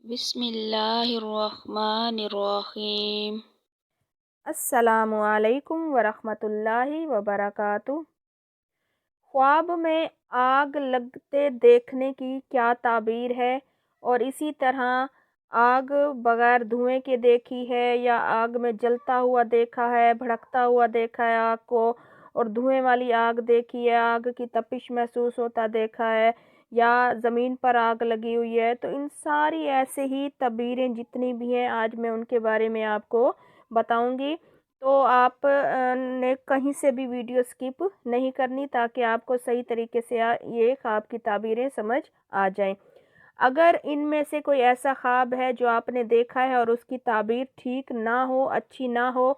بسم اللہ الرحمن الرحیم۔ السلام علیکم ورحمۃ اللہ وبرکاتہ۔ خواب میں آگ لگتے دیکھنے کی کیا تعبیر ہے، اور اسی طرح آگ بغیر دھوئیں کے دیکھی ہے یا آگ میں جلتا ہوا دیکھا ہے، بھڑکتا ہوا دیکھا ہے آگ کو، اور دھوئیں والی آگ دیکھی ہے، آگ کی تپش محسوس ہوتا دیکھا ہے، یا زمین پر آگ لگی ہوئی ہے، تو ان ساری ایسے ہی تعبیریں جتنی بھی ہیں آج میں ان کے بارے میں آپ کو بتاؤں گی۔ تو آپ نے کہیں سے بھی ویڈیو سکپ نہیں کرنی تاکہ آپ کو صحیح طریقے سے یہ خواب کی تعبیریں سمجھ آ جائیں۔ اگر ان میں سے کوئی ایسا خواب ہے جو آپ نے دیکھا ہے اور اس کی تعبیر ٹھیک نہ ہو، اچھی نہ ہو،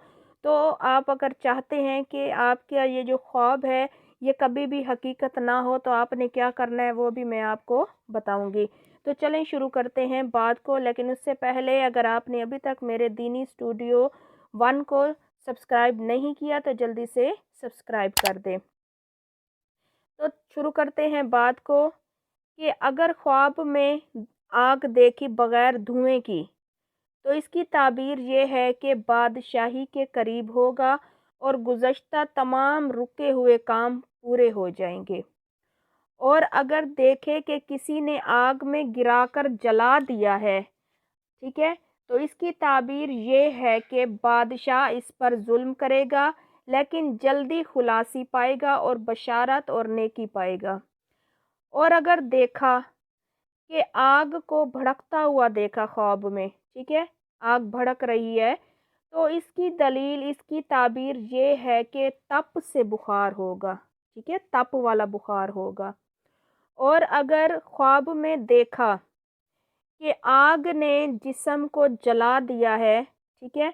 تو آپ اگر چاہتے ہیں کہ آپ کا یہ جو خواب ہے یہ کبھی بھی حقیقت نہ ہو، تو آپ نے کیا کرنا ہے وہ بھی میں آپ کو بتاؤں گی۔ تو چلیں شروع کرتے ہیں بات کو، لیکن اس سے پہلے اگر آپ نے ابھی تک میرے دینی اسٹوڈیو 1 کو سبسکرائب نہیں کیا تو جلدی سے سبسکرائب کر دیں۔ تو شروع کرتے ہیں بات کو کہ اگر خواب میں آگ دیکھی بغیر دھوئیں کی، تو اس کی تعبیر یہ ہے کہ بادشاہی کے قریب ہوگا اور گزشتہ تمام رکے ہوئے کام پورے ہو جائیں گے۔ اور اگر دیکھے کہ کسی نے آگ میں گرا کر جلا دیا ہے، ٹھیک ہے، تو اس کی تعبیر یہ ہے کہ بادشاہ اس پر ظلم کرے گا لیکن جلدی خلاصی پائے گا اور بشارت اور نیکی پائے گا۔ اور اگر دیکھا کہ آگ کو بھڑکتا ہوا دیکھا خواب میں، ٹھیک ہے، آگ بھڑک رہی ہے، تو اس کی دلیل، اس کی تعبیر یہ ہے کہ تپ سے بخار ہوگا، ٹھیک ہے، تپ والا بخار ہوگا۔ اور اگر خواب میں دیکھا کہ آگ نے جسم کو جلا دیا ہے، ٹھیک ہے،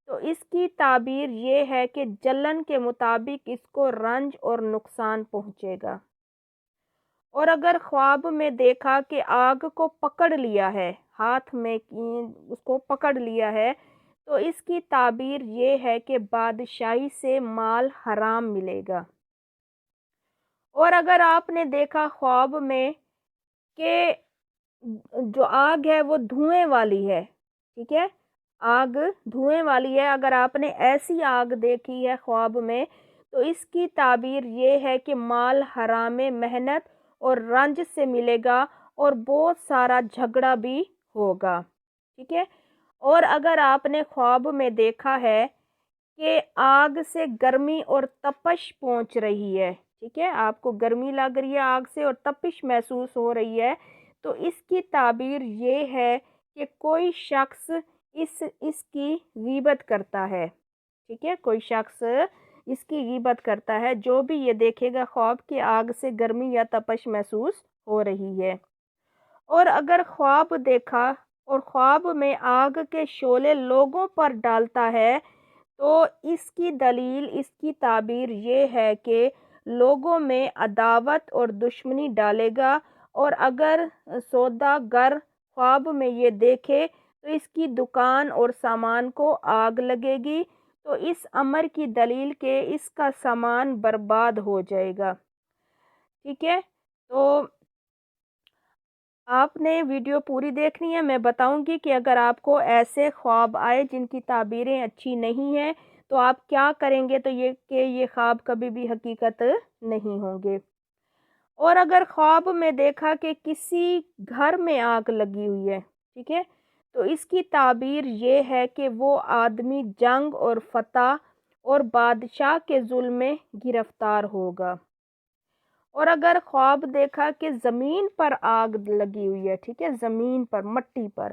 تو اس کی تعبیر یہ ہے کہ جلن کے مطابق اس کو رنج اور نقصان پہنچے گا۔ اور اگر خواب میں دیکھا کہ آگ کو پکڑ لیا ہے، ہاتھ میں اس کو پکڑ لیا ہے، تو اس کی تعبیر یہ ہے کہ بادشاہی سے مال حرام ملے گا۔ اور اگر آپ نے دیکھا خواب میں کہ جو آگ ہے وہ دھوئیں والی ہے، ٹھیک ہے، آگ دھوئیں والی ہے، اگر آپ نے ایسی آگ دیکھی ہے خواب میں، تو اس کی تعبیر یہ ہے کہ مال حرام محنت اور رنج سے ملے گا اور بہت سارا جھگڑا بھی ہوگا، ٹھیک ہے۔ اور اگر آپ نے خواب میں دیکھا ہے کہ آگ سے گرمی اور تپش پہنچ رہی ہے، ٹھیک ہے، آپ کو گرمی لگ رہی ہے آگ سے اور تپش محسوس ہو رہی ہے، تو اس کی تعبیر یہ ہے کہ کوئی شخص اس کی غیبت کرتا ہے، ٹھیک ہے، کوئی شخص اس کی غیبت کرتا ہے، جو بھی یہ دیکھے گا خواب کی آگ سے گرمی یا تپش محسوس ہو رہی ہے۔ اور اگر خواب دیکھا اور خواب میں آگ کے شعلے لوگوں پر ڈالتا ہے، تو اس کی دلیل، اس کی تعبیر یہ ہے کہ لوگوں میں عداوت اور دشمنی ڈالے گا۔ اور اگر سوداگر خواب میں یہ دیکھے تو اس کی دکان اور سامان کو آگ لگے گی، تو اس امر کی دلیل کہ اس کا سامان برباد ہو جائے گا، ٹھیک ہے۔ تو آپ نے ویڈیو پوری دیکھنی ہے، میں بتاؤں گی کہ اگر آپ کو ایسے خواب آئے جن کی تعبیریں اچھی نہیں ہیں تو آپ کیا کریں گے، تو یہ خواب کبھی بھی حقیقت نہیں ہوں گے۔ اور اگر خواب میں دیکھا کہ کسی گھر میں آگ لگی ہوئی ہے، ٹھیک ہے، تو اس کی تعبیر یہ ہے کہ وہ آدمی جنگ اور فتح اور بادشاہ کے ظلم میں گرفتار ہوگا۔ اور اگر خواب دیکھا کہ زمین پر آگ لگی ہوئی ہے، ٹھیک ہے، زمین پر، مٹی پر،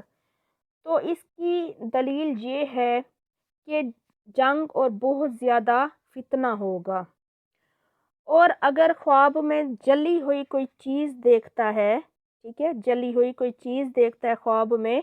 تو اس کی دلیل یہ ہے کہ جنگ اور بہت زیادہ فتنہ ہوگا۔ اور اگر خواب میں جلی ہوئی کوئی چیز دیکھتا ہے، ٹھیک ہے، جلی ہوئی کوئی چیز دیکھتا ہے خواب میں،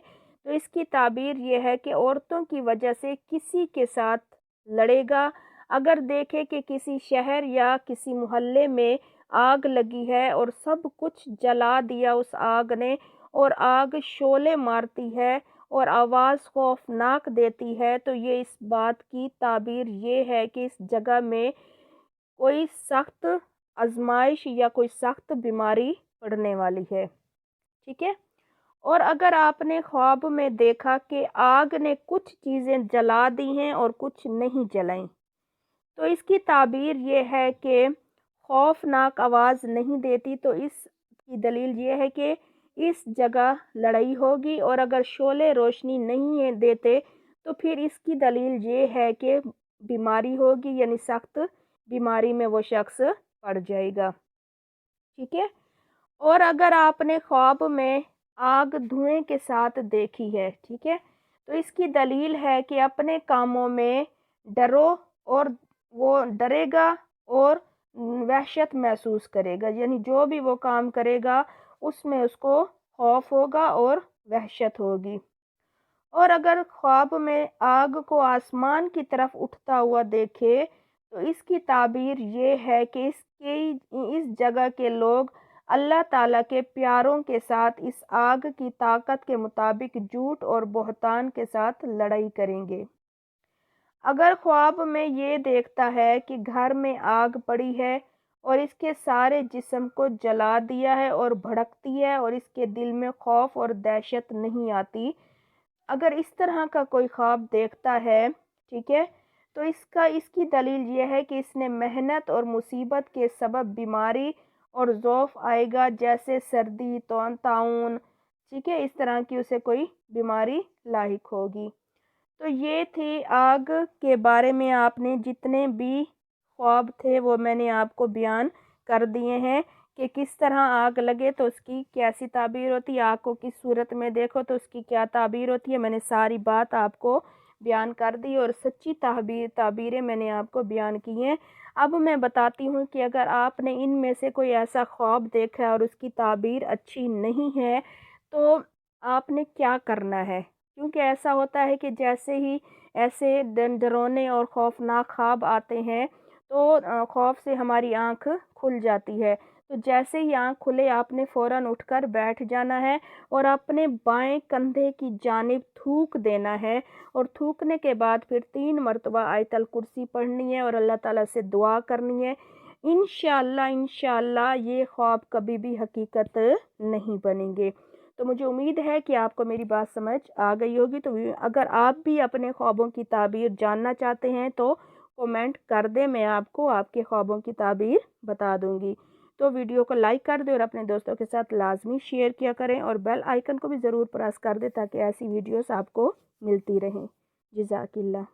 تو اس کی تعبیر یہ ہے کہ عورتوں کی وجہ سے کسی کے ساتھ لڑے گا۔ اگر دیکھے کہ کسی شہر یا کسی محلے میں آگ لگی ہے اور سب کچھ جلا دیا اس آگ نے، اور آگ شعلے مارتی ہے اور آواز خوفناک دیتی ہے، تو یہ اس بات کی تعبیر یہ ہے کہ اس جگہ میں کوئی سخت آزمائش یا کوئی سخت بیماری پڑنے والی ہے، ٹھیک ہے۔ اور اگر آپ نے خواب میں دیکھا کہ آگ نے کچھ چیزیں جلا دی ہیں اور کچھ نہیں جلائیں، تو اس کی تعبیر یہ ہے کہ خوفناک آواز نہیں دیتی، تو اس کی دلیل یہ ہے کہ اس جگہ لڑائی ہوگی، اور اگر شعلے روشنی نہیں دیتے تو پھر اس کی دلیل یہ ہے کہ بیماری ہوگی، یعنی سخت بیماری میں وہ شخص پڑ جائے گا، ٹھیک ہے۔ اور اگر آپ نے خواب میں آگ دھوئیں کے ساتھ دیکھی ہے، ٹھیک ہے، تو اس کی دلیل ہے کہ اپنے کاموں میں ڈرو، اور وہ ڈرے گا اور وحشت محسوس کرے گا، یعنی جو بھی وہ کام کرے گا اس میں اس کو خوف ہوگا اور وحشت ہوگی۔ اور اگر خواب میں آگ کو آسمان کی طرف اٹھتا ہوا دیکھے تو اس کی تعبیر یہ ہے کہ اس جگہ کے لوگ اللہ تعالیٰ کے پیاروں کے ساتھ اس آگ کی طاقت کے مطابق جھوٹ اور بہتان کے ساتھ لڑائی کریں گے۔ اگر خواب میں یہ دیکھتا ہے کہ گھر میں آگ پڑی ہے اور اس کے سارے جسم کو جلا دیا ہے اور بھڑکتی ہے اور اس کے دل میں خوف اور دہشت نہیں آتی، اگر اس طرح کا کوئی خواب دیکھتا ہے، ٹھیک ہے، تو اس کی دلیل یہ ہے کہ اس نے محنت اور مصیبت کے سبب بیماری اور ضعف آئے گا، جیسے سردی، طاعون، ٹھیک ہے، اس طرح کی اسے کوئی بیماری لاحق ہوگی۔ تو یہ تھی آگ کے بارے میں آپ نے جتنے بھی خواب تھے وہ میں نے آپ کو بیان کر دیے ہیں کہ کس طرح آگ لگے تو اس کی کیسی تعبیر ہوتی ہے، آگ کو کس صورت میں دیکھو تو اس کی کیا تعبیر ہوتی ہے۔ میں نے ساری بات آپ کو بیان کر دی اور سچی تعبیریں میں نے آپ کو بیان کی ہیں۔ اب میں بتاتی ہوں کہ اگر آپ نے ان میں سے کوئی ایسا خواب دیکھا ہے اور اس کی تعبیر اچھی نہیں ہے تو آپ نے کیا کرنا ہے، کیونکہ ایسا ہوتا ہے کہ جیسے ہی ایسے ڈرونے اور خوفناک خواب آتے ہیں تو خوف سے ہماری آنکھ کھل جاتی ہے، تو جیسے ہی آنکھ کھلے آپ نے فوراً اٹھ کر بیٹھ جانا ہے اور اپنے بائیں کندھے کی جانب تھوک دینا ہے، اور تھوکنے کے بعد پھر 3 مرتبہ آیت الکرسی پڑھنی ہے اور اللہ تعالیٰ سے دعا کرنی ہے۔ انشاءاللہ یہ خواب کبھی بھی حقیقت نہیں بنیں گے۔ تو مجھے امید ہے کہ آپ کو میری بات سمجھ آ گئی ہوگی۔ تو اگر آپ بھی اپنے خوابوں کی تعبیر جاننا چاہتے ہیں تو کومنٹ کر دیں، میں آپ کو آپ کے خوابوں کی تعبیر بتا دوں گی۔ تو ویڈیو کو لائک کر دیں اور اپنے دوستوں کے ساتھ لازمی شیئر کیا کریں، اور بیل آئیکن کو بھی ضرور پریس کر دیں تاکہ ایسی ویڈیوز آپ کو ملتی رہیں۔ جزاک اللہ۔